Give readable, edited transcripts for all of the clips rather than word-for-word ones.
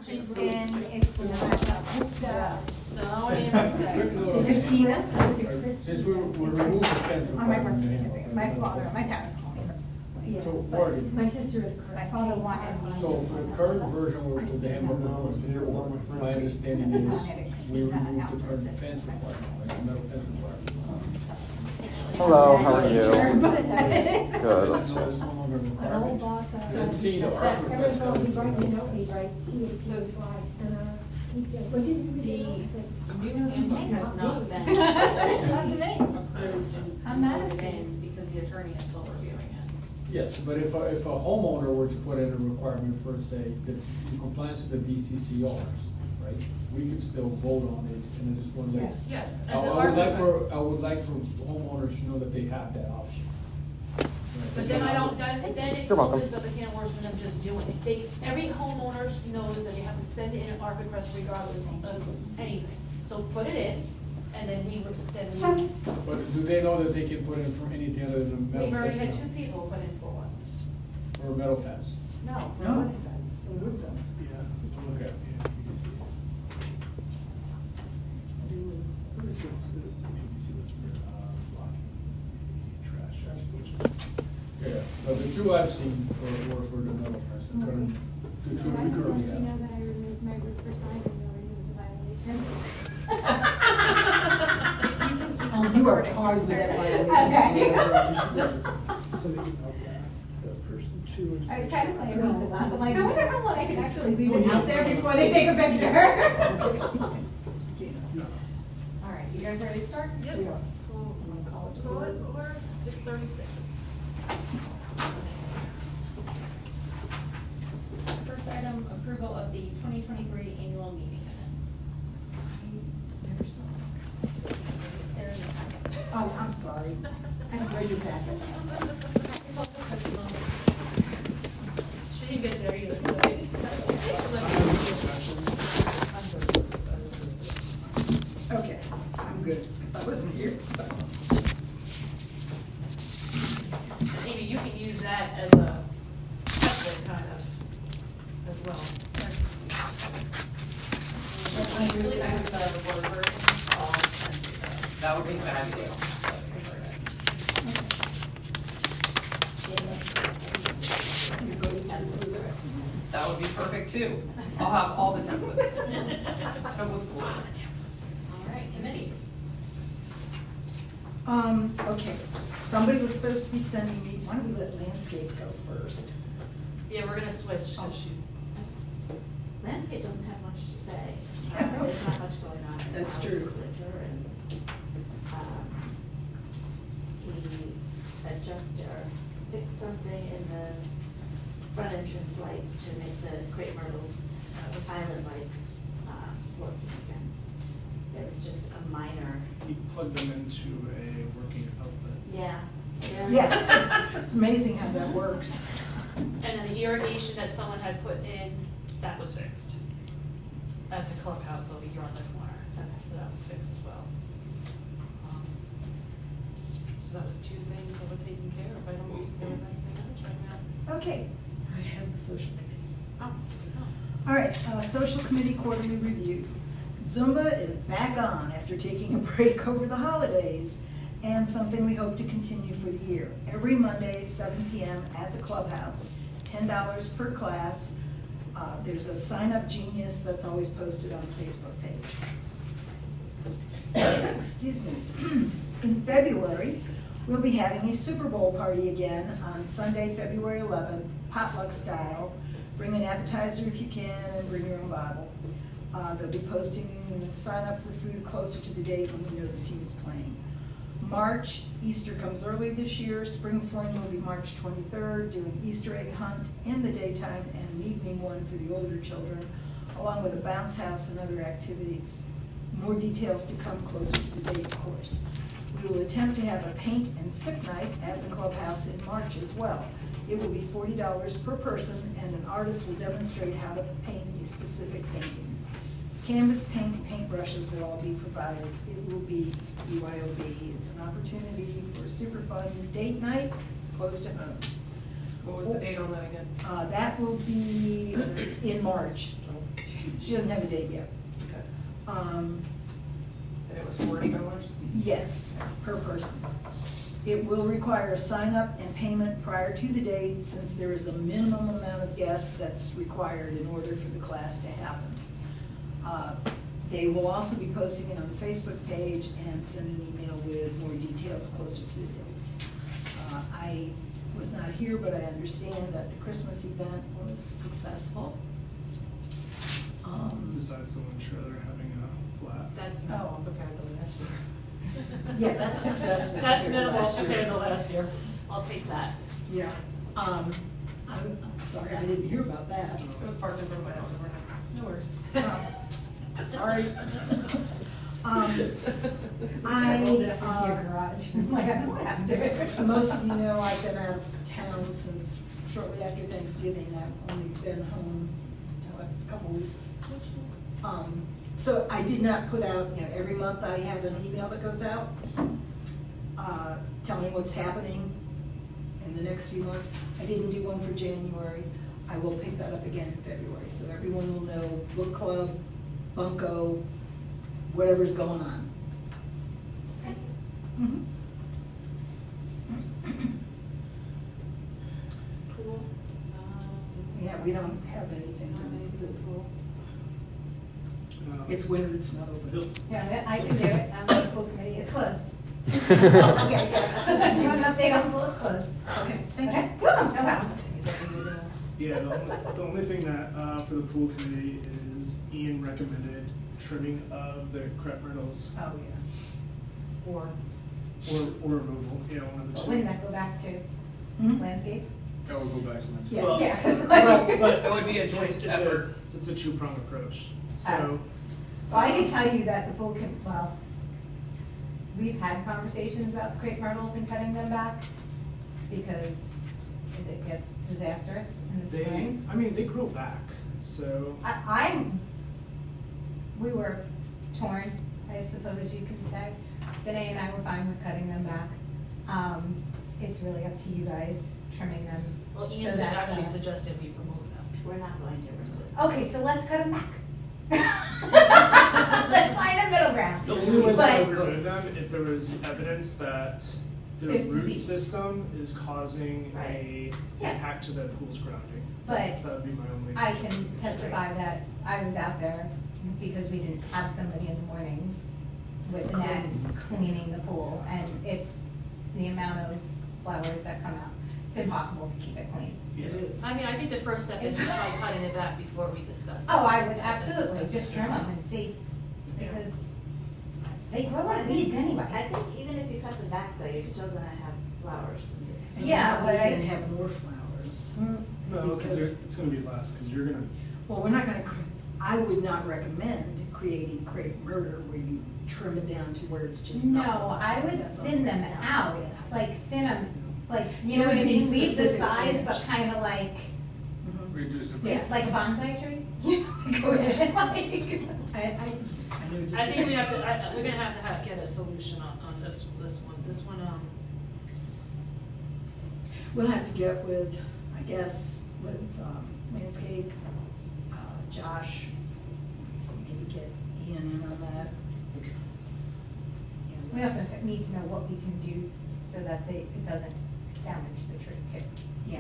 it's not Krista. No, it ain't say. Christina? Since we're removing the fence On my birth requirement. certificate, my father, my parents call me Chris. So, Marty, My sister is Chris. My father wanted me. so for the current version with the handbook, my understanding is we removed the current fence requirement, like the metal fence requirement. Hello, how are you? Good. Good, No, let's it's see. no longer a An old requirement. boss. Then see the That's art that, request everyone, he comes brought me a in. note, he writes, CHC, and, he said, what did you read? I said, New handbook has not been It's not to me. approved and I'm not voted a- in because the attorney is still reviewing it. Yes, but if a homeowner were to put in a requirement for, say, that in compliance with the DCCRs, right, we could still vote on it, and I just want to let. Yes, I as a would art like request. I would like for homeowners to know that they have that option. But then I don't, then it You're welcome. opens up a can of worms for them just doing it. Every homeowner knows that they have to send in an art request regardless of anything. So put it in, and then we. But do they know that they can put in for anything other than a metal We've already had fence? two people put in for one. Or a metal fence? No, for No. a wooden fence. Wood fence, yeah. Okay. Yeah, you can see it. Wood fence, you can see this for, blocking trash, which is. Yeah, but the two I've seen were for the metal fence, the current, the two we currently You know have. that I removed my root for sign and I removed the violation. Oh, you are tasked with that violation. So they email back to the person too. I was kind of playing around with the map, I'm like, I wonder how long I can actually leave it out there before they take a picture. All right, you guys ready to start? Yep. We are. Call it over 6:36. First item, approval of the 2023 annual meeting minutes. Never saw this. They're in the packet. Oh, I'm sorry. I haven't read your packet. She didn't get there either. Okay, I'm good, because I wasn't here, so. Amy, you can use that as a template kind of as well. I believe I have the word version. I'll send you that. That would be fabulous. That would be perfect too. I'll have all the templates. Templates cool. All right, committees. Okay, somebody was supposed to be sending me, why don't we let landscape go first? Yeah, we're gonna switch, because she, Landscape doesn't have much to say. There's not much going on. That's Now true. it's winter and, the adjuster fixed something in the front entrance lights to make the crepe myrtles, island lights, work again. There was just a minor, You plug them into a working outlet. yeah. Yeah, it's amazing how that works. and then the irrigation that someone had put in, that was fixed. At the clubhouse over here on the corner, so that was fixed as well. So that was two things that were taken care of. I don't think there was anything else right now. Okay, I have the social committee. Oh, All right, social committee quarterly review. Zumba is back on after taking a break over the holidays, and something we hope to continue for the year. Every Monday, 7 p.m. at the clubhouse, $10 per class. There's a sign-up genius that's always posted on the Facebook page. Excuse me. In February, we'll be having a Super Bowl party again on Sunday, February 11th, potluck style. Bring an appetizer if you can, and bring your own bottle. They'll be posting a sign up for food closer to the date when we know the team's playing. March, Easter comes early this year. Spring Fling will be March 23rd, doing Easter egg hunt in the daytime and an evening one for the older children, along with a bounce house and other activities. More details to come closer to the date, of course. We will attempt to have a paint and sip night at the clubhouse in March as well. It will be $40 per person, and an artist will demonstrate how to paint a specific painting. Canvas paint and paintbrushes will all be provided. It will be BYOB. It's an opportunity for a super fun date night close to home. What was the date on that again? That will be in March. She doesn't have a date yet. Okay. Um, And it was $40? Yes, per person. It will require a sign-up and payment prior to the date, since there is a minimum amount of guests that's required in order for the class to happen. They will also be posting it on the Facebook page and send an email with more details closer to the date. I was not here, but I understand that the Christmas event was successful. Besides the one trailer having a flat. That's minimal compared to last year. Yeah, that's successful. That's compared to minimal last year. compared to last year. I'll take that. Yeah, I'm sorry, I didn't hear about that. It was parked in front of my house overnight. No worries. Sorry. Your garage. Like, I don't have to. Most of you know I've been out of town since shortly after Thanksgiving. I've only been home a couple weeks. So I did not put out, every month I have an email that goes out, telling what's happening in the next few months. I didn't do one for January. I will pick that up again in February, so everyone will know book club, bunco, whatever's going on. Mhm. Pool. Yeah, we don't have anything Not many for for the pool. It's winter, it's not open. Yeah, I can do it, I'm on the pool committee, it's closed. Okay, good. You want an update on the pool, it's closed. Okay, thank you. Okay, welcome, no problem. Yeah, the only thing that, for the pool committee is Ian recommended trimming of the crepe myrtles Oh, yeah. Or, or removal, one of the two. Wouldn't that go back to Hmm? landscape? That would go back to next. Yes. Well, Yeah. But It would be a joint it's effort. It's a two-pronged approach, so. Well, I can tell you that the pool can, we've had conversations about the crepe myrtles and cutting them back, because it gets disastrous in the spring. They grow back, so. We were torn, I suppose you could say. Danae and I were fine with cutting them back. It's really up to you guys, trimming them. well, so Ian that, actually suggested we remove them. We're not going to remove it. Okay, so let's cut them back. Let's find a middle ground. The only way that But- we would remove them if there was evidence that the There's root disease. system is causing a Yeah. impact to the pool's grounding. But That would be my only. I can testify that I was out there because we didn't have somebody in the mornings with a net cleaning the pool, and the amount of flowers that come out, it's impossible to keep it clean. It is. I mean, I think the first step is to try cutting it back before we discuss. Oh, I it. would absolutely, just trim them and see, because they grow like weeds anyway. I think even if you cut them back though, you're still gonna have flowers. Yeah, but I- We can have more flowers. No, because it's gonna be less, because you're gonna, Well, we're not gonna, I would not recommend creating crepe myrtle where you trim it down to where it's just No, knuckles. I would That's thin them all. out, Yeah. like thin them, like, you It know what I would be mean, leave the specific size, but image. kinda like, Mhm. Reduce the. yeah, like a bonsai tree. Go ahead, like. I knew it just. I think we have to, we're gonna have to get a solution on this one. This one, We'll have to get with, I guess, with landscape, Josh, maybe get Ian in on that. We also need to know what we can do so that it doesn't damage the tree too. Yeah.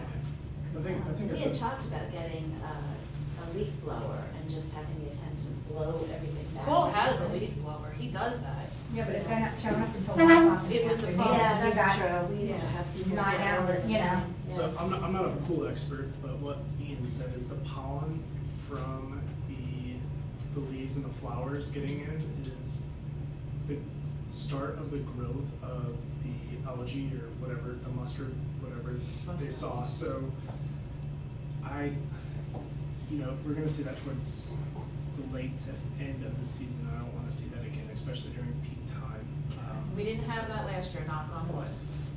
I think We it's had a. talked about getting a leaf blower and just having the attendant blow everything back. Cole has a leaf blower, he does that. Yeah, but if they're not showing up until 1 o'clock in the It was a afternoon, problem. Yeah, you that's got- true, we used to have people. 9 sit hours, over, you know. So I'm not a pool expert, but what Ian said is the pollen from the leaves and the flowers getting in is the start of the growth of the algae or whatever, the mustard, whatever they saw. So we're gonna see that towards the late to end of the season. I don't wanna see that again, especially during peak time. We didn't have that last year, knock on wood,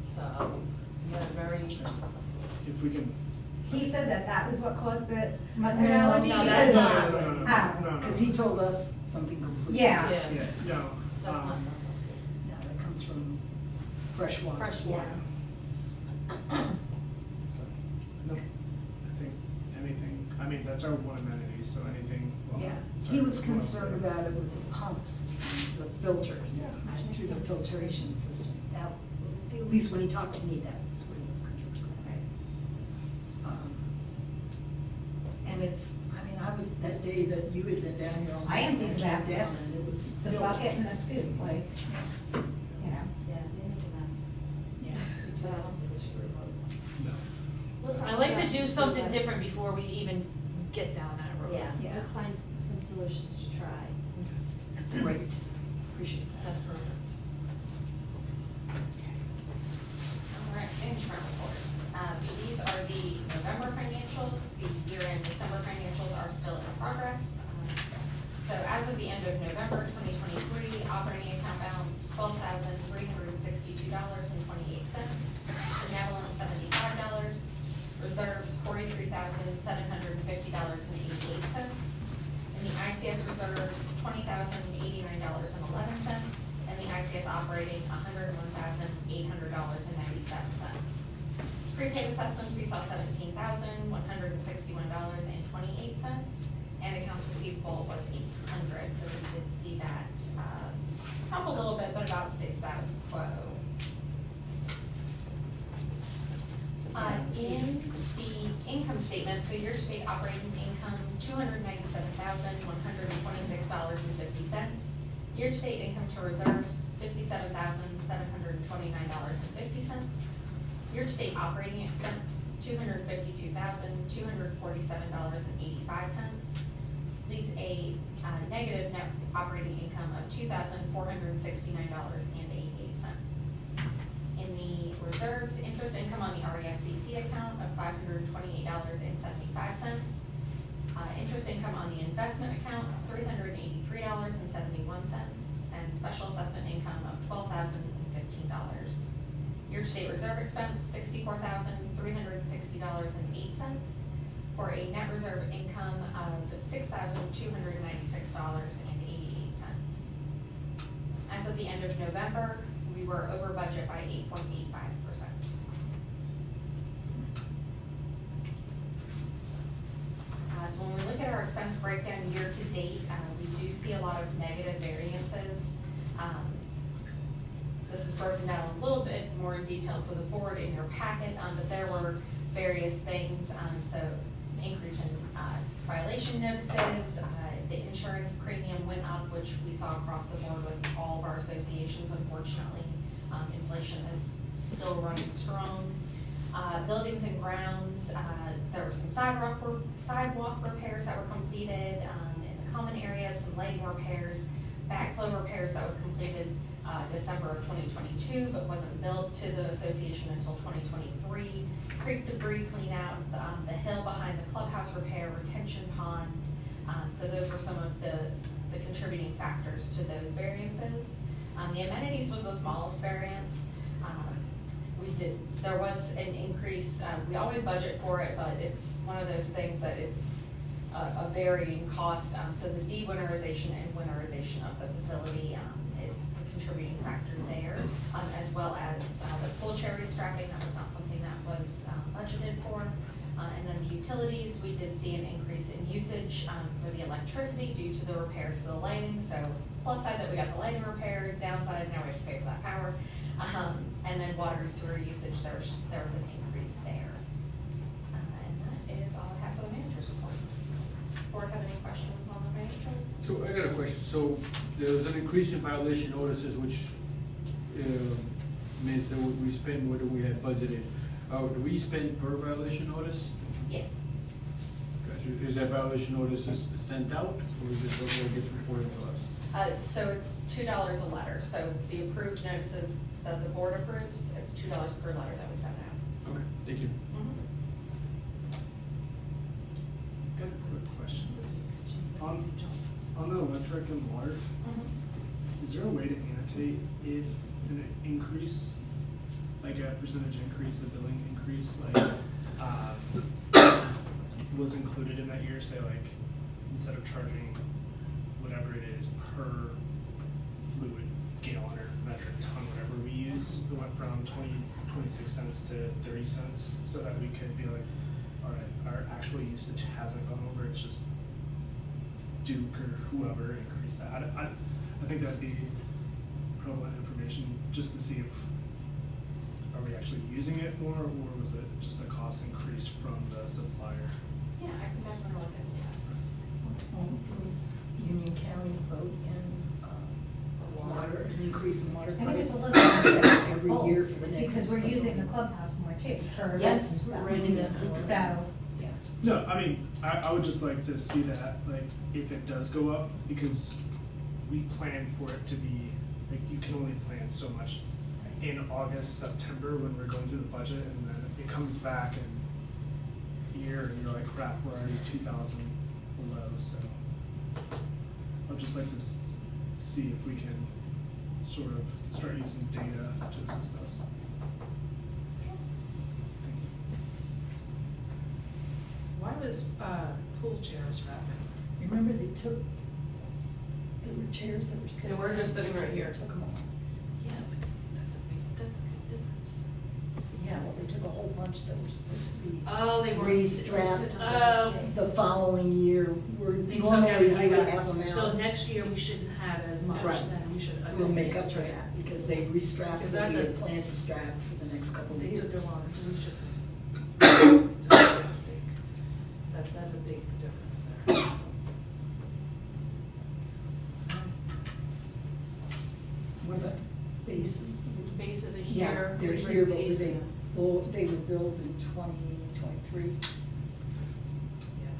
so we had a very, If we can. He said that was what caused the mustard No, allergy? no, because- that's not- No. Because he told us something completely. Yeah. yeah, Yeah, no. that's not, Yeah, that comes from fresh water. fresh water. So, no, I think anything, that's our one amenity, so anything, well, Yeah. He was concerned about it with the pumps, the filters, Yeah. through the filtration system. That, at least when he talked to me, that's what he was concerned about. And it's, I mean, I was, that day that you had been down here on. I emptied the depths, baskets, and it was the still. bucket and the scoop, like, you know. Yeah, they make a mess. Yeah. But I don't think we should remote. No. We'll talk I like to about do it. something different before we even get down that road. Yeah, Yeah. let's find some solutions to try. Great, appreciate that. That's perfect. All right, management report. So these are the November financials. The year-end December financials are still in progress. So as of the end of November 2023, operating account balance $12,362.28. Benevolent $75. Reserves $43,750.88. And the ICS reserves $20,089.11. And the ICS operating $101,800.97. Prepaid assessments, we saw $17,161.28, and accounts receivable was $800, so we did see that, up a little bit, but about stay status quo. In the income statement, so year-to-date operating income, $297,126.50. Year-to-date income to reserves, $57,729.50. Year-to-date operating expense, $252,247.85. Leaves a negative net operating income of $2,469.88. In the reserves, interest income on the RESCC account of $528.75. Interest income on the investment account, $383.71, and special assessment income of $12,015. Year-to-date reserve expense, $64,360.08, for a net reserve income of $6,296.88. As of the end of November, we were over budget by 8.85%. So when we look at our expense breakdown year-to-date, we do see a lot of negative variances. This is broken down a little bit more in detail for the board in your packet, but there were various things. So increase in violation notices, the insurance premium went up, which we saw across the board with all of our associations, unfortunately. Inflation is still running strong. Buildings and grounds, there were some sidewalk repairs that were completed in the common areas, some lighting repairs, backflow repairs that was completed December of 2022, but wasn't billed to the association until 2023. Creek debris clean out, the hill behind the clubhouse repair, retention pond. So those were some of the contributing factors to those variances. The amenities was the smallest variance. There was an increase, we always budget for it, but it's one of those things that it's a varying cost. So the de-winterization and winterization of the facility is the contributing factor there, as well as the pool chair restrapping. That was not something that was budgeted for. And then the utilities, we did see an increase in usage for the electricity due to the repairs to the lighting. So plus side that we got the lighting repaired, downside now we have to pay for that power. And then water and sewer usage, there was an increase there. And that is all I have for the manager's report. Does the board have any questions on the financials? So I got a question. So there was an increase in violation notices, which means that we spend what we had budgeted. Do we spend per violation notice? Yes. Is that violation notice sent out, or is it what gets reported to us? So it's $2 a letter. So the approved notices that the board approves, it's $2 per letter that we send out. Okay, thank you. Good, quick questions. On the electric and water, is there a way to annotate if an increase, like a percentage increase, a billing increase, like, was included in that year, say like, instead of charging whatever it is per fluid gallon or metric ton, whatever we use, it went from 26 cents to 30 cents, so that we could be like, all right, our actual usage hasn't gone over, it's just Duke or whoever increase that. I think that'd be prevalent information, just to see if, are we actually using it more, or was it just a cost increase from the supplier? Yeah, I can definitely look into that. Did Union County vote in water, an increase in water I think it's price a little bit every year for the next? because we're using the clubhouse more too for events Yes, and stuff. we're renting it more. So, Yeah. No, I mean, I would just like to see that, like, if it does go up, because we plan for it to be, like, you can only plan so much in August, September, when we're going through the budget, and then it comes back in year, and you're like, crap, we're already 2,000 below, so. I'd just like to see if we can sort of start using data to assist us. Thank you. Why was, pool chairs wrapping? Remember they took, there were chairs that were They sitting. were just sitting right here. Took them all. Yeah, but that's a big difference. Yeah, well, they took a whole bunch that were supposed to be Oh, they were. re-strapped. Oh. The following year, They took normally we everything would out. have them So out. next year, we shouldn't have as much, Right. then we should. So we'll make up for that, because they've restrapped, Because and that's they a- had planned to strap for the next couple of They years. took their long, so we should. That's a mistake. That's a big difference there. What about bases? Bases are Yeah, here. they're we here, but paid were for they, them. well, they were built in 2023. Yeah,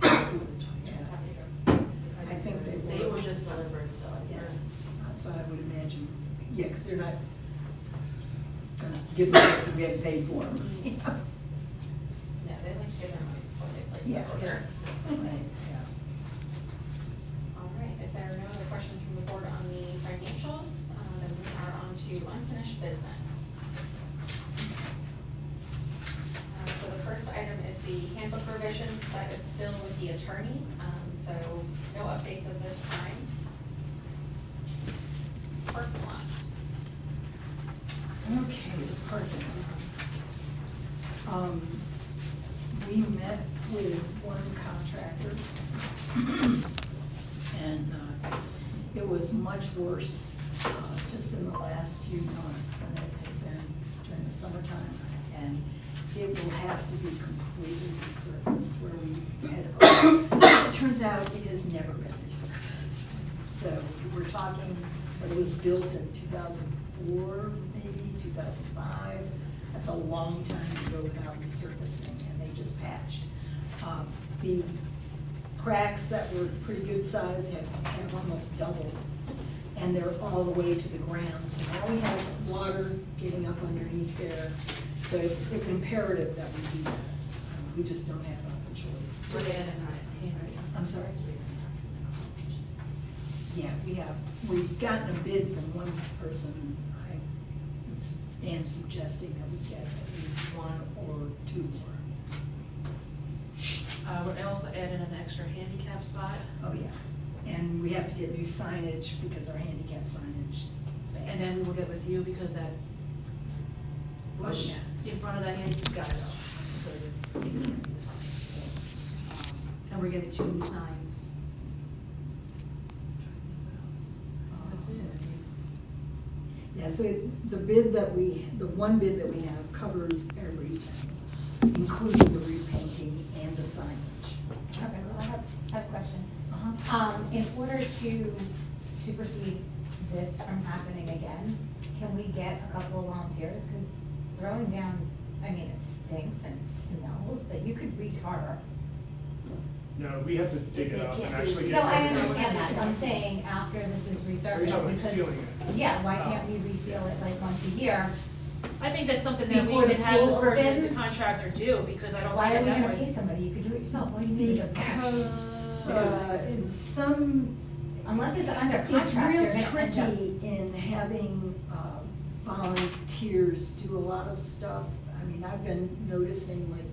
they were built in 2020. I think they They were. were just delivered, so I Yeah, heard. so I would imagine, yeah, because they're not gonna give them so we haven't paid for them. Yeah, they like to get their money before they place Yeah. the order. Right, yeah. All right, if there are no other questions from the board on the financials, then we are on to unfinished business. So the first item is the handbook revisions, that is still with the attorney, so no updates at this time. Parking lot. Okay, the parking lot. We met with one contractor, and it was much worse just in the last few months than it had been during the summertime. And it will have to be completely resurfaced where we had hoped. As it turns out, it has never been resurfaced. So we're talking, it was built in 2004, maybe 2005. That's a long time to go without resurfacing, and they just patched. The cracks that were pretty good size have almost doubled, and they're all the way to the ground. So now we have water getting up underneath there. So it's imperative that we do that. We just don't have a choice. Were they at a nice handwriting? I'm sorry? Yeah, we've gotten a bid from one person. I am suggesting that we get at least one or two more. We're also adding an extra handicap spot, Oh, yeah. And we have to get new signage because our handicap signage is bad. and then we will get with you because that bush in front of that handicap got it up. Because it's, you can't see the sign. And we're getting 2 new signs. That's it. Yeah, so the one bid that we have covers everything, including the repainting and the signage. okay, well, I have a question. Uh-huh. In order to supersede this from happening again, can we get a couple of volunteers? Because throwing down, I mean, it stinks and it smells, but you could retar. No, we have to dig it up and actually get. No, I everything. understand that, I'm saying after this is Are you resurfaced, talking like because, sealing it? yeah, why can't we reseal it like once a year? I think that's something that we Before the can have the pool person, the opens? contractor do, because I don't Why are think we that gonna pay was. somebody? You could do it yourself, what do you need? Because in some. Unless it's under It's contract, real you're gonna end up- tricky in having volunteers do a lot of stuff. I mean, I've been noticing like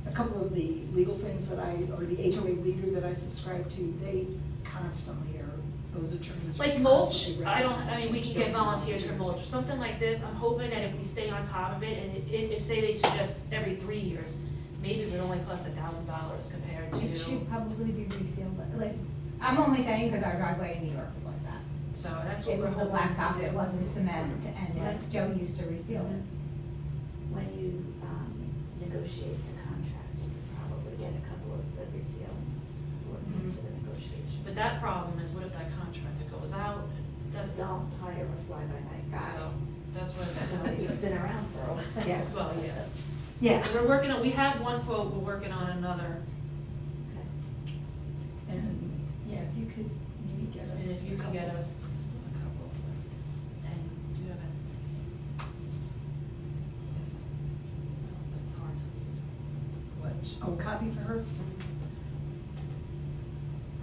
a couple of the legal things that or the HOA leader that I subscribe to, they constantly are, those attorneys are Like mulch, constantly I recommending mean, we can get volunteers for mulch, something like this, I'm hoping that if we stay on top of it, and if say they suggest every 3 years, maybe it would only cost $1,000 compared to. It should probably be resealed, like, I'm only saying because our driveway in New York was like that. So that's what It we're was the hoping to blacktop, do. it wasn't cement, and Joe used to reseal it. When you negotiate the contract, you could probably get a couple of the resealings worked into the negotiation. But that problem is, what if that contractor goes out? That's, Don't hire a fly-by-night guy. so, that's what, Somebody who's been around for a while. Yeah. well, yeah. Yeah, We're working on, we have one quote, we're working on another, Okay. and, yeah, if you could maybe get us. and if you a can get couple. us a couple, and do you have a? Yes, well, but it's hard to read. What, oh, copy for her?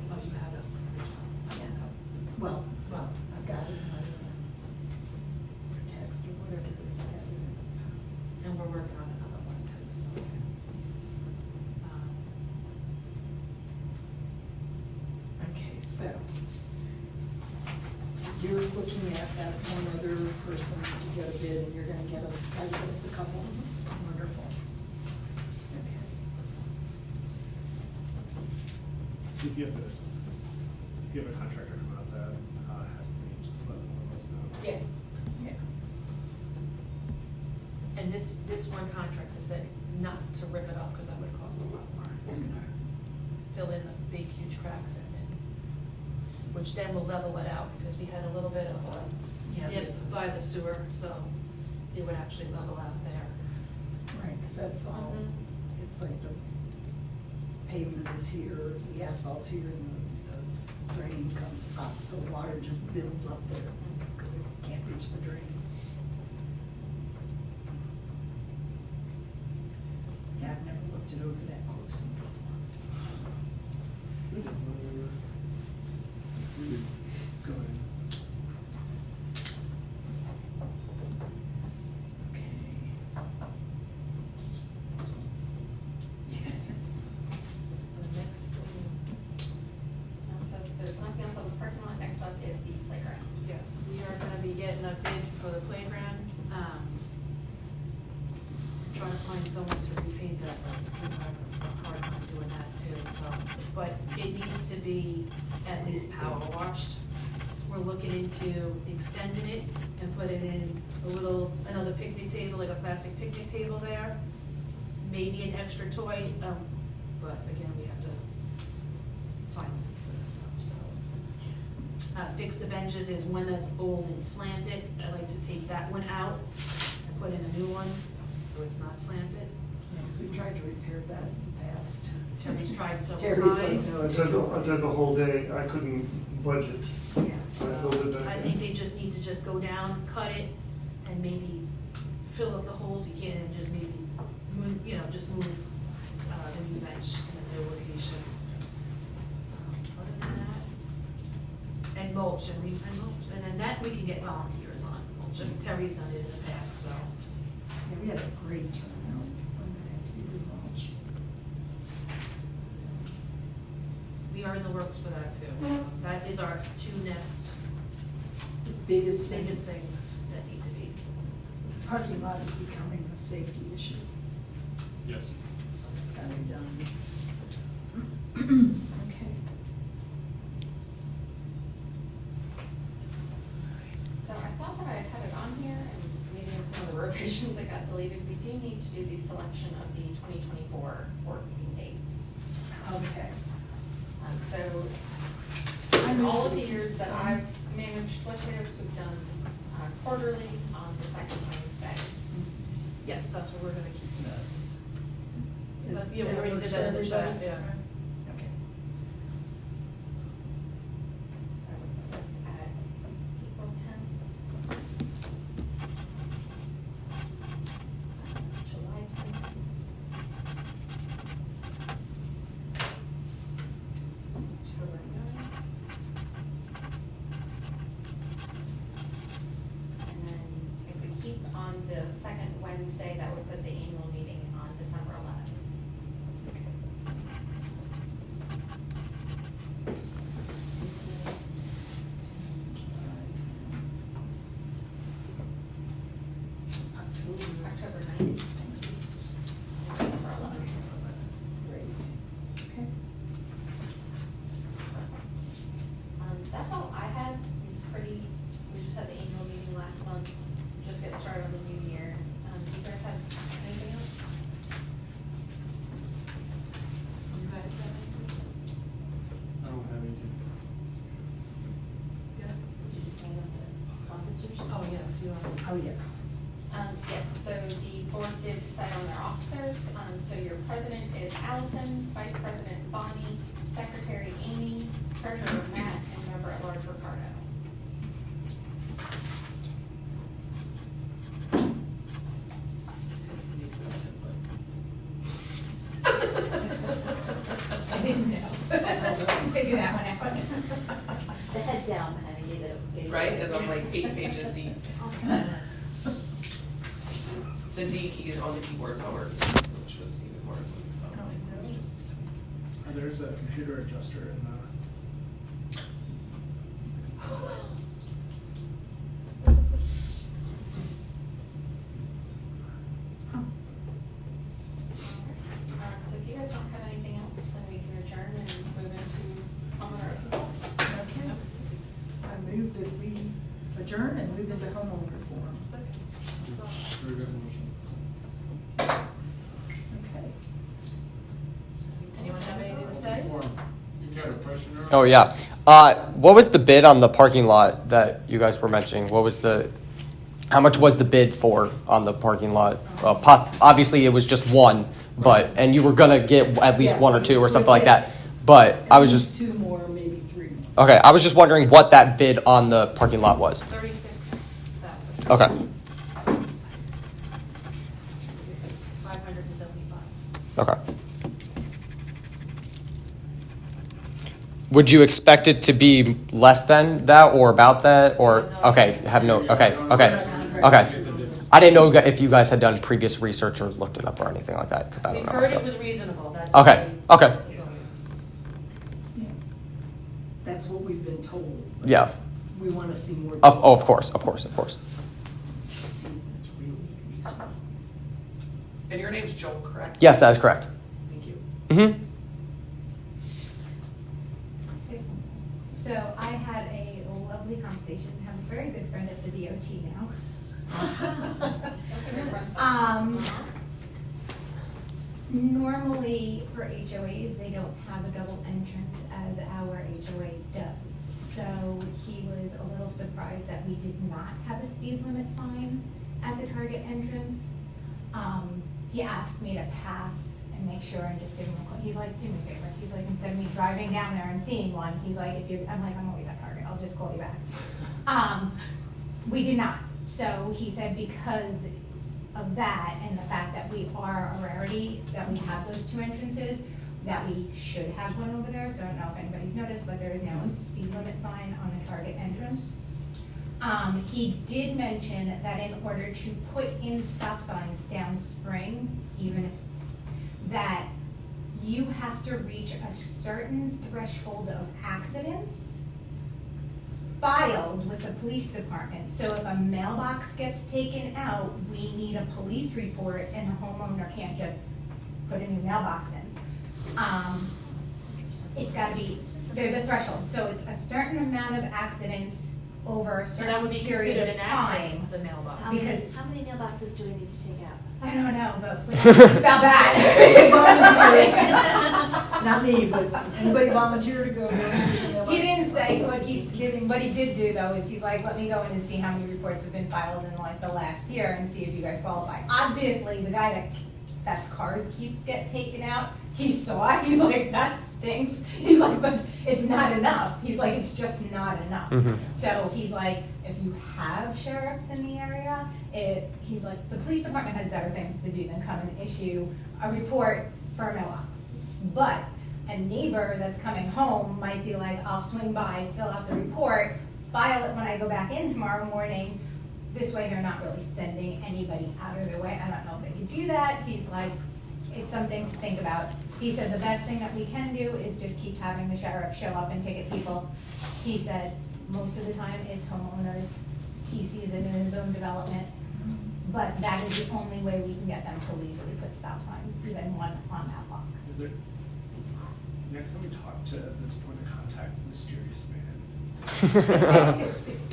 Oh, you have it. Yeah, well, Well, I've got it in my, text or whatever it is, I have it in. and we're working on another one too, so. Okay, so you're looking at that one other person to get a bid, and you're gonna get us, try to get us a couple? Wonderful. Okay. If you have a contractor come out that, has to be, just let one of us know. Yeah. Yeah. And this one contractor said not to rip it up, cause that would cost a lot more. Fill in the big huge cracks in it, which then will level it out, because we had a little bit of Yeah, a dip there's- by the sewer, so it would actually level out there. Right, because that's all, it's like the pavement is here, the asphalt's here, and the drain comes up, so water just builds up there, because it can't reach the drain. Yeah, I've never looked it over that closely before. We did when we were, we did go in. The next, So there's nothing else on the parking lot, next up is the playground. yes, we are gonna be getting a bid for the playground, trying to find someone to repaint that, we have a hard time doing that too, so, but it needs to be at least power washed. We're looking into extending it and putting in another picnic table, like a plastic picnic table there, maybe an extra toy, but again, we have to find money for this stuff, so. Fix the benches is one that's old and slanted, I like to take that one out and put in a new one, so it's not slanted. Yeah, because we've tried to repair that in the past. Terry's tried several Terry's like, times. no, I took a whole day, I couldn't budget. Yeah. I filled it back I in. think they just need to just go down, cut it, and maybe fill up the holes you can, and just maybe move, just move, the new bench in a new location. Other than that, and mulch, and then that we can get volunteers on, mulch, and Terry's done it in the past, so. Yeah, we had a great turnout when that had to be remulched. We are in the works for that too. So that is our two next The biggest biggest thing, things that need to be, the parking lot is becoming a safety issue, Yes. so it's gotta be done. Okay. So I thought that I had it on here, and maybe in some of the revisions it got deleted, we do need to do the selection of the 2024 board meeting dates. Okay. So, I in move all of that the we years keep that some. I've managed Wesley Oaks, we've done quarterly on the second Wednesday. yes, that's what we're gonna keep this. Is- But, yeah, we that already works did for that in the chat, everybody? yeah. Okay. So I would put this at April 10th. July 10th. October 9th. And then if we keep on the second Wednesday, that would put the annual meeting on December 11th. October 9th. Great. Okay. get started on the new year. Do you guys have anything else? You guys have anything? I don't have anything. Yeah. Did you sign up the officers? Oh, yes, you are. Oh, yes. Yes, so the board did decide on their officers. So your president is Allison, vice president Bonnie, secretary Amy, treasurer Matt, and member at large Ricardo. It's the need for I didn't know. Figure that one out. The head down kind of gave it a. Right, as I'm like 8 pages deep. The D key on the keyboard's not working, which was even more annoying, so. Just- There's a computer adjuster in So if you guys don't have anything else, then we can adjourn and move into homeowner approval. Okay. I move that we adjourn and move into homeowner forum. Very good motion. Okay. Anyone have anything to say? You got a question or? Oh, yeah. What was the bid on the parking lot that you guys were mentioning? How much was the bid for on the parking lot? Obviously, it was just one, and you were gonna get at least Yeah, one or two or something like we'll that. But I was At least just, 2 more, maybe 3 more. okay, I was just wondering what that bid on the parking lot was. 36,000. Okay. 575. Okay. Would you expect it to be less than that or about that or, okay, okay. I didn't know if you guys had done previous research or looked it up or anything like that, because I don't We've know heard myself. it was reasonable, that's. Okay, what we- okay. that's all. Yeah. That's what we've been told. Yeah, We want to see more. of bids. course. See if it's really reasonable. And your name's Joel, correct? Yes, that is correct. Thank you. Mm-hmm. So I had a lovely conversation, have a very good friend at the DOT now. That's a good run stuff. Normally for HOAs, they don't have a double entrance as our HOA does. So he was a little surprised that we did not have a speed limit sign at the Target entrance. He asked me to pass and make sure and just give him a call. He's like, do me a favor. He's like, instead of me driving down there and seeing one, he's like, I'm like, I'm always at Target, I'll just call you back. We did not. So he said because of that and the fact that we are a rarity, that we have those 2 entrances, that we should have one over there. So I don't know if anybody's noticed, but there is now a speed limit sign on the Target entrance. He did mention that in order to put in stop signs down Spring, even if, that you have to reach a certain threshold of accidents filed with the police department. So if a mailbox gets taken out, we need a police report and the homeowner can't just put a new mailbox in. It's gotta be, there's a threshold, so it's a certain amount of accidents over a So that certain would be period considered of an time. accident, the mailbox. Because- How many mailboxes do we need to take out? I don't know, but about that. Not me, but anybody volunteer to go there and use the mailbox? He didn't say, but He's he's kidding. what he did do though is he's like, let me go in and see how many reports have been filed in like the last year and see if you guys qualify. Obviously, the guy that's cars keeps get taken out, he saw, he's like, that stinks. He's like, but it's not enough. He's like, it's just not enough. Mhm. So he's like, if you have sheriffs in the area, he's like, the police department has better things to do than come and issue a report for a mailbox. But a neighbor that's coming home might be like, I'll swing by, fill out the report, file it when I go back in tomorrow morning. This way they're not really sending anybody out of their way. I don't know if they could do that. He's like, it's something to think about. He said the best thing that we can do is just keep having the sheriff show up and ticket people. He said most of the time it's homeowners. He sees it in his own development. But that is the only way we can get them to legally put stop signs, even one on that block. Is there, next time we talk to this point of contact, mysterious man,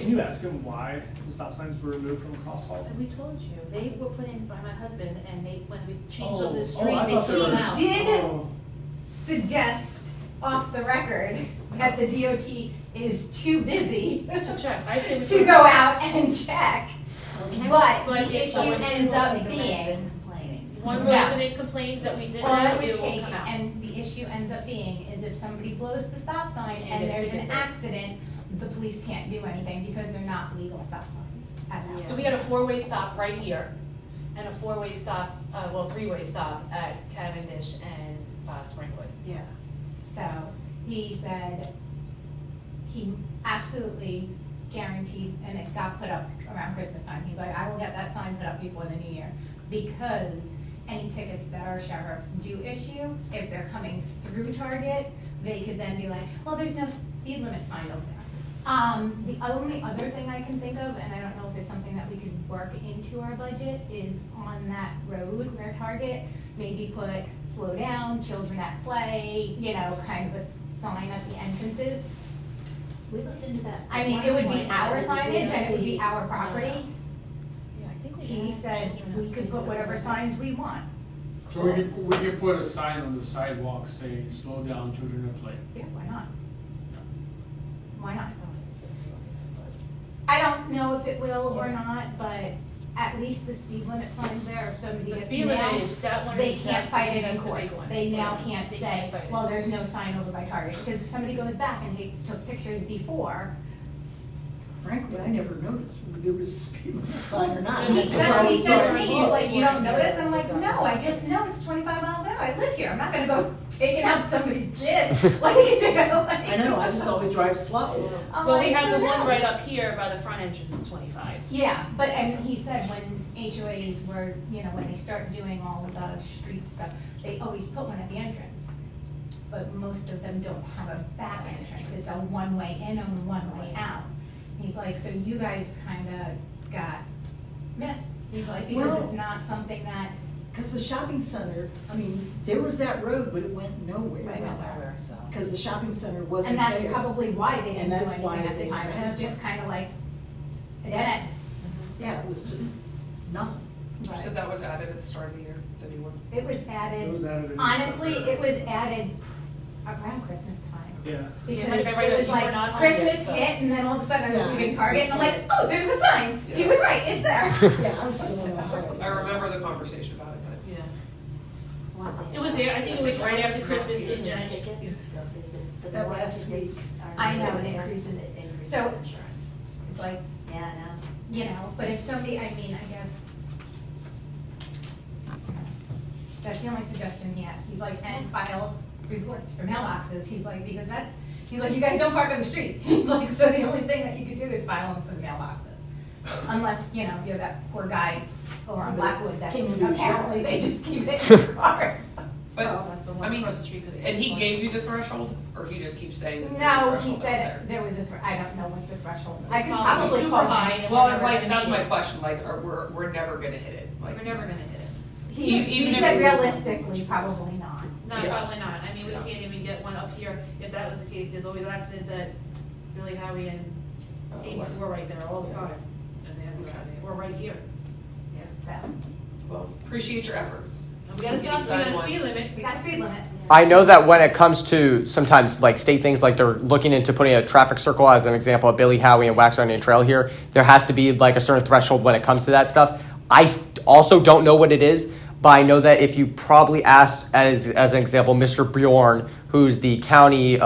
Can you ask him why the stop signs were removed from crosswalk? And we told you, they were put in by my husband, and they, when we changed Oh, over the oh, street, I they thought they took them were- out. Did Oh. suggest off the record that the DOT is too busy To check, I say we. to go out and check, but But the if issue someone ends We'll up take a resident being, complaining. One Yeah. resident complains that we did all that, it it would will take, come out. and the issue ends up being, is if somebody blows the stop sign Can't and get a there's an ticket for it. accident, the police can't do anything because they're not legal stop signs at that So we got a four-way stop right here, and a four-way stop, three-way stop at Cavendish and Springwood. Yeah. So he said he absolutely guaranteed, and it got put up around Christmas time. He's like, I will get that sign put up before the new year. Because any tickets that our sheriffs do issue, if they're coming through Target, they could then be like, well, there's no speed limit sign over there. The only other thing I can think of, and I don't know if it's something that we could work into our budget, is on that road where Target, maybe put slow down, children at play, you know, kind of a sign at the entrances. We looked into that. I mean, it would be our signage and it would be our property. Yeah, I think we He have said children we at could play put whatever zones. signs we want. So we could put a sign on the sidewalk saying, slow down, children at play. Yeah, why not? Yeah. Why not? I don't know if it will or not, but at least the speed limit sign's there, if somebody The gets speed limit nailed, is, that one they is, can't that's, fight it in that's the court. big one. They now Yeah, can't they say, fight it. well, there's no sign over by Target, because if somebody goes back and they took pictures before, Frankly, I never noticed whether there was a speed limit sign or not. That's that's what he said to me, Just he's like, you don't notice? I'm like, no, I just know it's 25 miles an hour, I live here, I'm not gonna go taking out somebody's kid, like, you know, like. I know, I just always drive slow. I'm Well, like, we have so the one no. right up here by the front entrance, 25. Yeah, but, and he said when HOAs were, you know, when they start doing all of the street stuff, they always put one at the entrance. But most of them don't have a back entrance, it's a one-way in and one-way out. He's like, so you guys kinda got missed, he's like, because Well- it's not something that, Cause the shopping center, I mean, there was that road, but it went nowhere. Right, nowhere. So. Cause the shopping center wasn't and there. that's probably why they didn't And do that's why anything at the they time, it was had just to. kinda like, a dead end. Yeah, it was just nothing. You said that was added at the start of the year, the new one? It was added. It was added in Honestly, December. it was added around Christmas time. Yeah. Yeah, Because right, right, it was you were like not home Christmas yet, so- hit and then all of a sudden I was Yeah. leaving Target and I'm like, oh, there's a sign. He was right, it's there. Yeah, I was still on the highway. I remember the conversation about it, but. Yeah. One thing It was there, I think it was about right after the Christmas in allocation of January. Tickets is that the That more last tickets are. I know, it reported, increases. it increases So- insurance. It's like, Yeah, I know. you know, but if somebody, I mean, I guess, that's the only suggestion he had. He's like, and file reports for mailboxes. He's like, because he's like, you guys don't park on the street. He's like, so the only thing that you could do is file them for the mailboxes. Unless, you know, you're that poor guy over on Blackwood that Can you do apparently that? they just keep it in their cars. But, That's the I one mean, across the street. 'cause and he it's gave you the threshold, or he just keeps saying that there's a No, threshold he out said there was there? I don't know what the threshold, It's I could probably probably super call high. him. Well, Never like, gonna that's hit my it. question, like, we're never gonna hit it, like. We're never gonna hit it. He Even if said it was- realistically, probably not. No, Yeah. probably not. I mean, we Yeah. can't even get one up here. If that was the case, there's always accidents at Billy Howie and 84 right there all the time. And they have to, we're right here. So, Well, appreciate your efforts. And we gotta stop speeding on the speed limit. we got a speed limit. I know that when it comes to sometimes like state things, like they're looking into putting a traffic circle as an example at Billy Howie and Wax Onion Trail here, there has to be like a certain threshold when it comes to that stuff. Also don't know what it is, but I know that if you probably asked, as an example, Mr. Bjorn, who's the county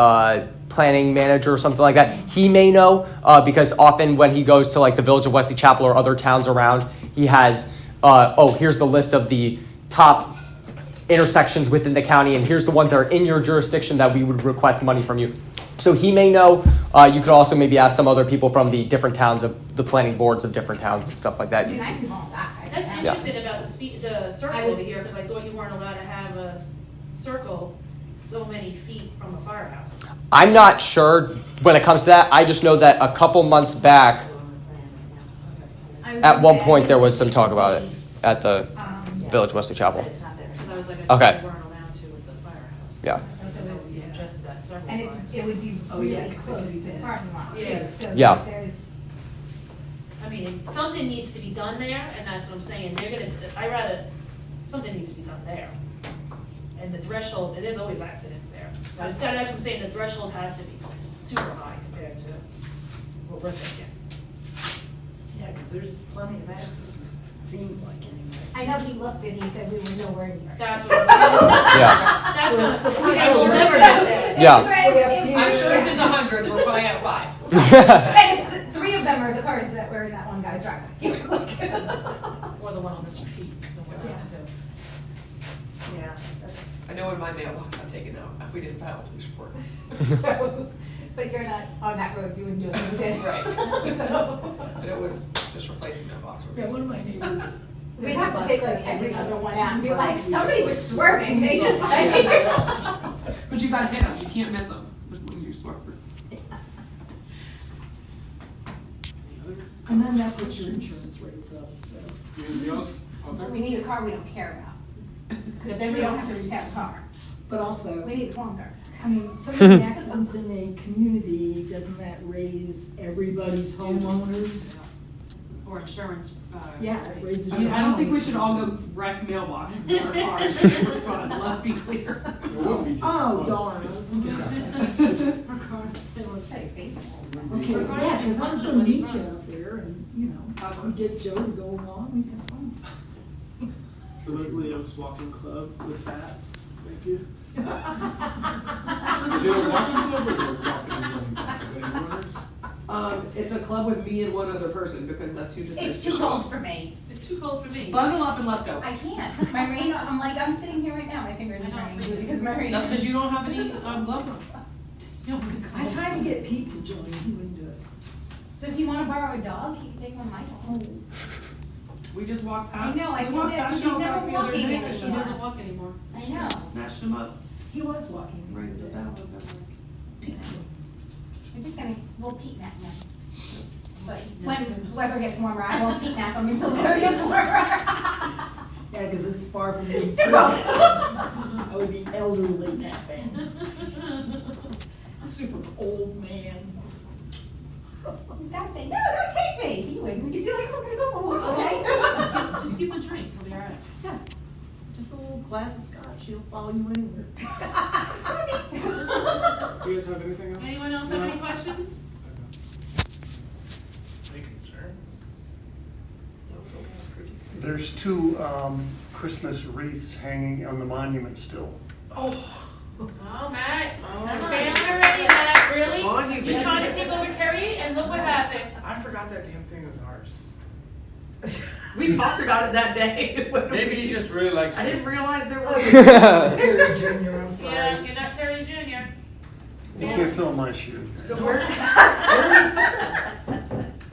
planning manager or something like that, he may know because often when he goes to like the village of Wesley Chapel or other towns around, he has, here's the list of the top intersections within the county, and here's the ones that are in your jurisdiction that we would request money from you. So he may know. You could also maybe ask some other people from the different towns of the planning boards of different towns and stuff like that. I mean, I can call that. That's interesting about the circle I was- over here, because I thought you weren't allowed to have a circle so many feet from a firehouse. I'm not sure when it comes to that. I just know that a couple months back, We're on the plan right now. I was at gonna one say, point there was some talk about it at the Yeah. Village Wesley Chapel. But it's not there. Because I was like, I Okay. thought you weren't allowed to with the firehouse. Yeah. We suggested that several And times. it would be Oh, yeah, really 'cause it could close be to the bad. parking lot too, Yeah. so Yeah. that there's, mean, something needs to be done there, and that's what I'm saying, something needs to be done there. And the threshold, there's always accidents there, so that's what I'm saying, the threshold has to be super high compared to what we're thinking. Yeah, because there's plenty of accidents, it seems like anyway. I know he looked and he said we were nowhere near. That's what I'm Yeah. That's what, So, I'm sure never get there. Yeah. I'm sure it's in the hundreds, we're probably at 5. And it's the 3 of them are the cars that were in that one guy's driveway. Or the one on the street, the one Yeah. too. Yeah, that's, I know when my mailbox got taken out, if we didn't file a police report. So, but you're not on that road, you wouldn't do it, you did. Right. So, But it was just replacing my box. yeah, one of my neighbors. we'd have to take like every other one out and be like, somebody was swerving, they just like. But you gotta hit them, you can't miss them when you're smart. And then that puts your insurance rates up, so. Anything else out there? We need a car we don't care about, because then we don't have to repair the car. But also, We need a clunker. I mean, so many accidents in a community, doesn't that raise everybody's homeowners? Or insurance, Yeah, it raises I your. mean, I don't think we should all homeowners. go wreck mailboxes in our cars just for fun, let's be clear. It wouldn't be just Oh, fun. darn, I was thinking about that. Regardless, it was very basic. Okay, yeah, because I was gonna meet you out there and, you know, Have we fun. get Joe to go along, we have fun. The Wesley Oaks Walking Club with bats, thank you. Is it a walking club or is it a walking and running club? Any runners? It's a club with me and one other person, because that's who decides It's to too show up. cold for me. It's too cold for me. Bundle up and let's go. I can't. My rain, I'm like, I'm sitting here right now, my fingers are burning because my rain. That's because you don't have any gloves on. Oh my God. I tried to get Pete to join, he wouldn't do it. Does he wanna borrow a dog? He can take one of my dogs. We just walked I past. know, I we walked can't- past he's Shell's never house the other walking day, anymore. She doesn't walk anymore. I know. snatched him up He was walking. right in the battle of them. We're just gonna, we'll peek nap him. But when the weather gets warmer, I won't peek nap him until the weather gets warmer. Yeah, because it's far from me. It's too cold. I would be elderly napping. Super old man. He's gotta say, no, don't take me. He wouldn't. He'd be like, we're gonna go for a walk, okay? Just give him a drink, he'll be all right. Yeah, just a little glass of scotch, he'll follow you anywhere. Do you guys have anything else? Anyone else have any questions? Any concerns? There's 2 Christmas wreaths hanging on the monument still. Oh, Matt, I'm failing already, Matt, really? Monument. You're trying to take over Terry, and look what happened. I forgot that damn thing was ours. We talked about it that day. Maybe he just really likes. I didn't realize there was. It's Terry Junior, I'm sorry. Yeah, you're not Terry Junior. You can't fill my shoes. So We'll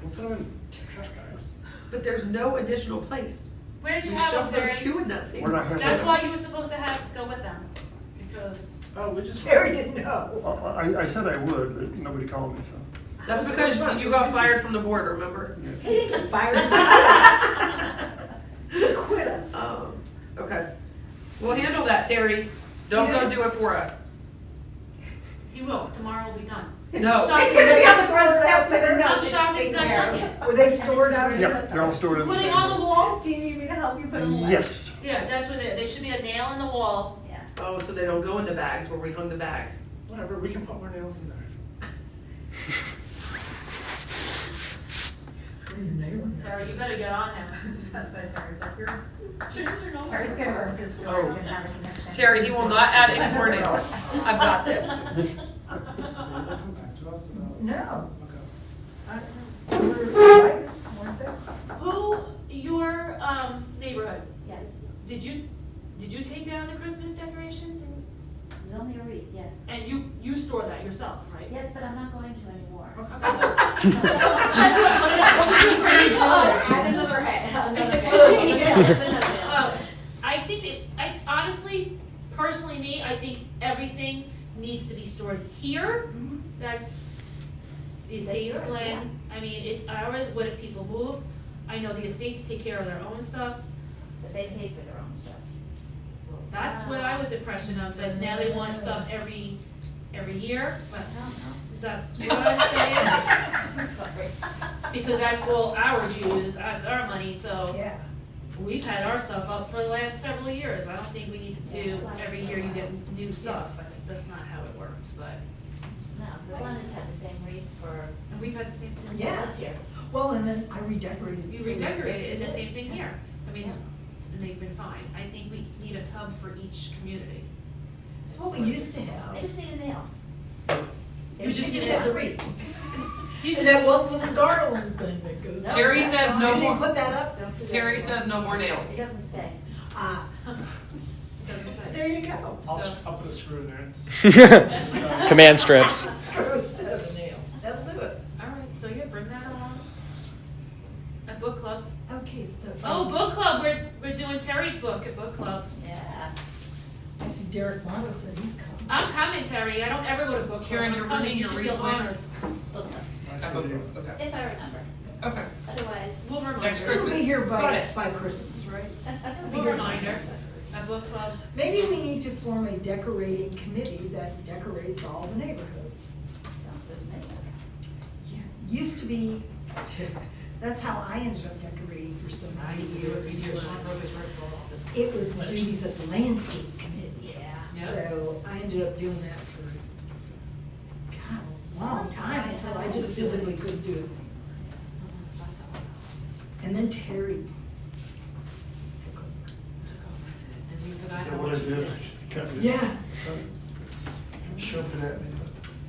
put them in trash bags. but there's no additional place. Where did We you have shoved them, those Terry? 2 in that same. Where'd I have That's that? why you were supposed to have, go with them, because, Oh, we just. Terry didn't know. I said I would, but nobody called me, so. That's It was because fun. you It was got easy. fired from the board, remember? Yeah. He didn't get fired, he quit us. He quit us. Okay. We'll handle that, Terry. Don't go do it for us. he will, tomorrow will be done. No. Shocked It's it's gonna be not- on the front steps with a note. I'm shocked it's not done yet. Were they stored out? Yeah, they're all stored in the Were they same. on the wall? Do you need me to help you put them away? Yes. Yeah, that's where they should be a nail in the wall. Yeah. Oh, so they don't go in the bags where we hung the bags. Whatever, we can put more nails in there. Terry, you better get on him. Terry's gonna work to storage and have a connection. Terry, he will not add any more nails. I've got this. Will they come back to us? No. Okay. We were invited, weren't they? Who, your, neighborhood, Yeah, did you take down the Christmas decorations there's only a wreath, yes. and you store that yourself, right? Yes, but I'm not going to anymore. Add another head. I think I honestly, personally me, I think everything needs to be stored here. That's the estate's yours, Glen. I mean, it's ours, what if people move? I know the estates take care of their own stuff. But they paid for their own stuff. That's what I was impression of, but now they want stuff every year, but No, no. that's what I'm saying. I'm sorry. because that's all our dues, that's our money, so Yeah, we've had our stuff up for the last several years. I don't think we need to do, Yeah, last every year you while. get new stuff. I think that's not how it works, but, No, the one has had the same wreath for, and we've had the same, since I Yeah. lived here. well, and then I redecorated. you for redecorated, the and the same thing here. I mean, Yeah. and they've been fine. I think we need a tub for each community. It's what we used to I have. just need a nail. You should just have the wreath. You And that one little garland thing that goes. No, Terry that's says fine. no Did you more. put that up? Don't do that Terry anymore. says no more nails. It doesn't stay. Ah, there you go. I'll put a screw in there, it's. Command strips. Screw instead of a nail. That'll do it. All right, so yeah, bring that along. A book club. Okay, so. Oh, book club, we're doing Terry's book at book club. Yeah. I see Derek Motto said he's coming. I'm coming, Terry. I don't ever go to book club. Karen, I'm you're coming. bringing You your should feel wreath with? honored. Book clubs, Okay. if I remember. Okay. Otherwise. We'll remind Next her. We'll Christmas. be here Got by, it. by Christmas, right? We'll remind her. A book club. Maybe we need to form a decorating committee that decorates all the neighborhoods. Sounds good to me. Yeah, used to be, that's how I ended up decorating for so I many used to do it years. easier, Sean wrote his right for all of it. It was the duties of the landscape committee. Yeah. So I ended up doing that for, God, a long time until I just physically couldn't do it. And then Terry took over. And we forgot So how what I much you did, did. I kind of Yeah. shoved it at me,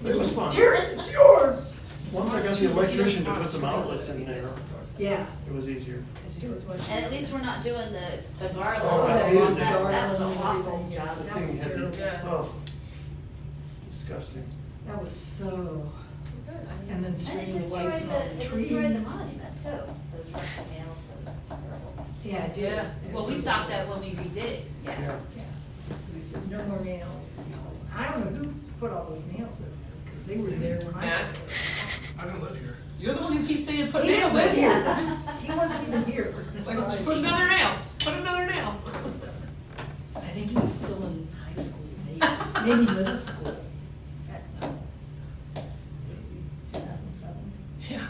but it was fun. Terry, it's yours. Once I got the electrician to put some outlets in there, Yeah. it was easier. It was much And at least we're not doing the garland. Oh, I that hated long- the that was an garland. awful job. The That thing was had terrible. the, Yeah. oh, disgusting. That was so, Good. I mean, and then And it stringing the destroyed lights and all the it trees. destroyed the monument too, those rusty nails, that was terrible. Yeah, it did. Yeah, well, we stopped that when we redid it. Yeah. Yeah, so we said, no more nails. I don't know who put all those nails in there, because they were there when I Matt? took it. I don't live here. You're the one who keeps saying put He didn't nails live in. here. He wasn't even here. It's like, just put another nail, put another nail. I think he was still in high school, maybe middle school. Heck, no. 2007. Yeah.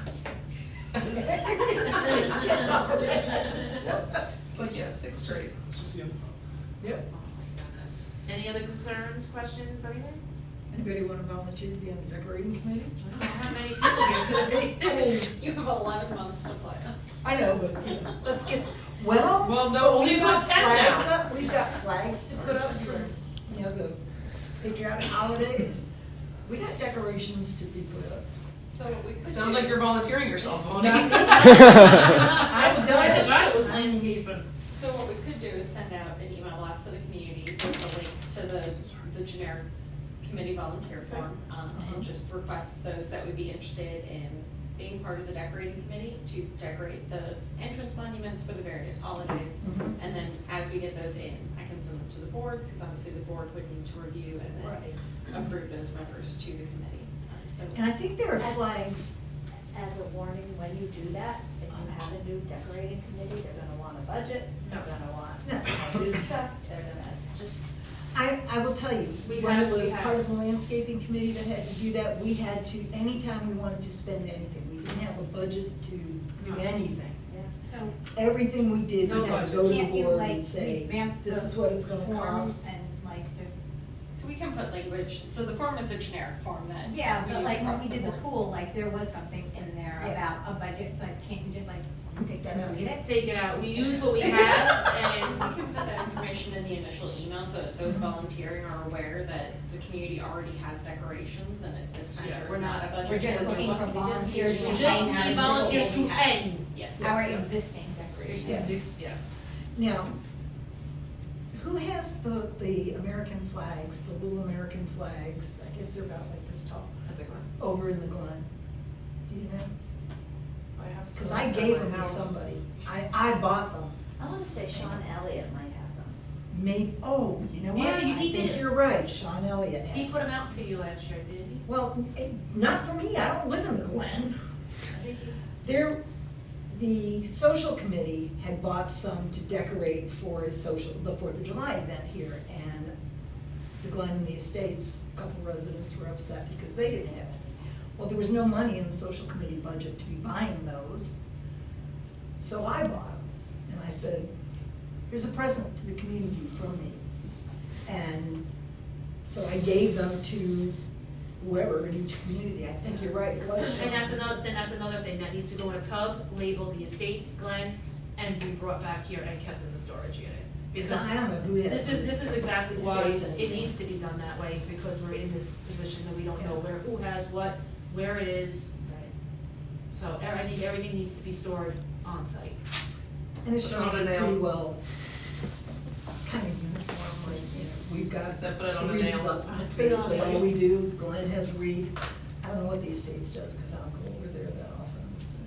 It's like, yeah, sixth grade. It's just, you know, Yep. Oh my goodness. Any other concerns, questions, anything? Anybody want to volunteer to be on the decorating committee? I don't know how many people here today. I mean, You have 11 months to play. I know, but, you know, let's get, well. Well, no, but only we've got about 10 flags now. up. We've got flags to put up for, you know, the patriotic holidays. We got decorations to be put up. So what we could Sounds do- like you're volunteering yourself, Bonnie. Not me. I was done I it. forgot it was landscaping. So what we could do is send out an email blast to the community with a link to the generic committee volunteer form, and just request those that would be interested in being part of the decorating committee to decorate the entrance monuments for the various holidays. Mhm. And then as we get those in, I can send them to the board, because obviously the board would need to review and then Right. approve those members to the committee. So And I think there are flags. As a warning, when you do that, if you have a new decorating committee, they're gonna want a budget, they're gonna want new stuff, they're gonna just, I will tell you, We when have- it was we have- part of the landscaping committee that had to do that, we had to, anytime we wanted to spend anything, we didn't have a budget to do No. anything. yeah. So Everything we did, we No had to budget. go to the can't you board like and say, revamp this the is what it's gonna forms cost. and like just, So we can put language, so the form is a generic form that yeah, we but use like when across we the did the board. pool, like there was something in there Yeah. about a budget, but can't you just like Take that out. delete it? Take it out. We use what we have and We can put that information in the initial email so that those volunteering are aware that the community already has decorations and at this time Yeah, there's we're not a not- budget. we're just for looking what for we volunteers just to need. just hang need our volunteers existing to we have. hang. Yes. Our existing decorations. Yes. Yeah. Now, who has the American flags, the little American flags, I guess they're about like this tall, I think over in the Glen? Do you know? I have some. Cause I at gave my them to house. somebody. I bought them. I wanna say Sean Elliott might have them. Maybe, oh, you know what? Yeah, he I think did. you're right, Sean Elliott has He put them them. out for you last year, did he? Well, not for me, I don't live in the Glen. The social committee had bought some to decorate for the 4th of July event here, and the Glen and the Estates, a couple residents were upset because they didn't have any. Well, there was no money in the social committee budget to be buying those, so I bought them. And I said, here's a present to the community from me. And so I gave them to whoever in each community. I think you're right, it was Sean. And that's another thing, that needs to go in a tub, labeled the estates, Glenn, and be brought back here and kept in the storage unit. Because I don't know who has. This is exactly why estates it anymore. needs to be done that way, because we're in this position that we don't know who has what, where it is. So I think everything needs to be stored on site. And it's Put it on shown a nail. pretty well, kind of uniformly, you know, we've got So put it on a wreaths nail. up. That's Put it on a basically all nail. we do. Glenn has wreath. I don't know what the estates does, because I don't go over there that often, so.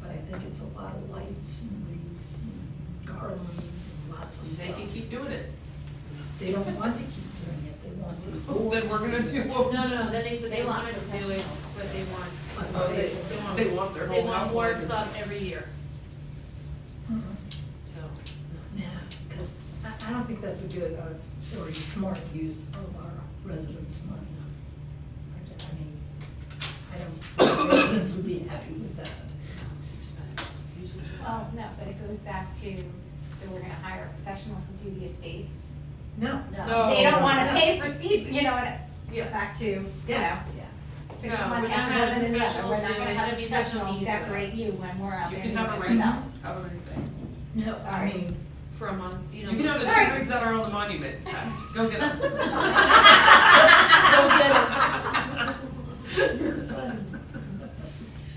But I think it's a lot of lights and wreaths and garlands and lots of They can stuff. keep doing it. They don't want to keep doing it, they want the Then board. we're gonna do. No, then they said they wanted to do it, but they want, Must Oh, pay they, for it. they want their they whole house. want more lighted. stuff every year, Mhm. so. Yeah, because I don't think that's a good or a smart use of our residents' money. I mean, I don't, think residents would be happy with that. Well, no, but it goes back to, so we're gonna hire a professional to do the estates. No. No. They don't wanna pay for speed, you know, and Yes. back to, you know. Yeah. Six No, of one, we're not half a dozen having in the other, professionals we're not do it. gonna It's have gonna a be no professional need for that. decorate you when we're out You there can doing have a it race, ourselves. have a race day. No, I mean, For a month, you know. You can have the Right. two rigs that are on the monument, in fact. Go get them. Go get 'em.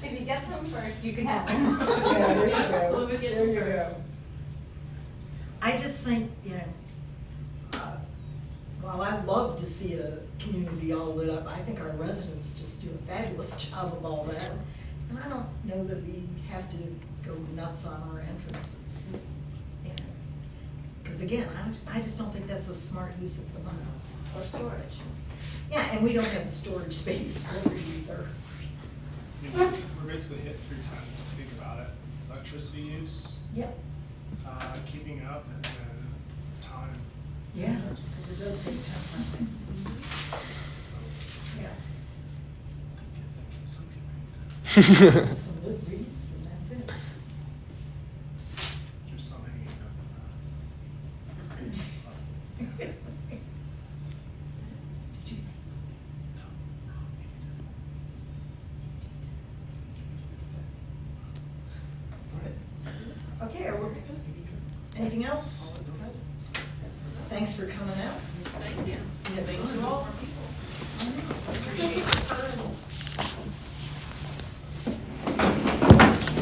If you get them first, you can have them. yeah, there you go. Whoever gets There them you first. go. I just think, you know, while I'd love to see a community all lit up, I think our residents just do a fabulous job of all that. And I don't know that we have to go nuts on our entrances, you know. Because again, I just don't think that's a smart use of the money. Or storage. Yeah, and we don't have the storage space for it either. I mean, we're basically hit 3 times if you think about it. Electricity use, Yep. keeping up, and then time. Yeah, just because it does take time. So, Yeah. gift that keeps on giving. Some good reads and that's it. There's so many Did you? Okay, anything else? Oh, it's okay. Thanks for coming out.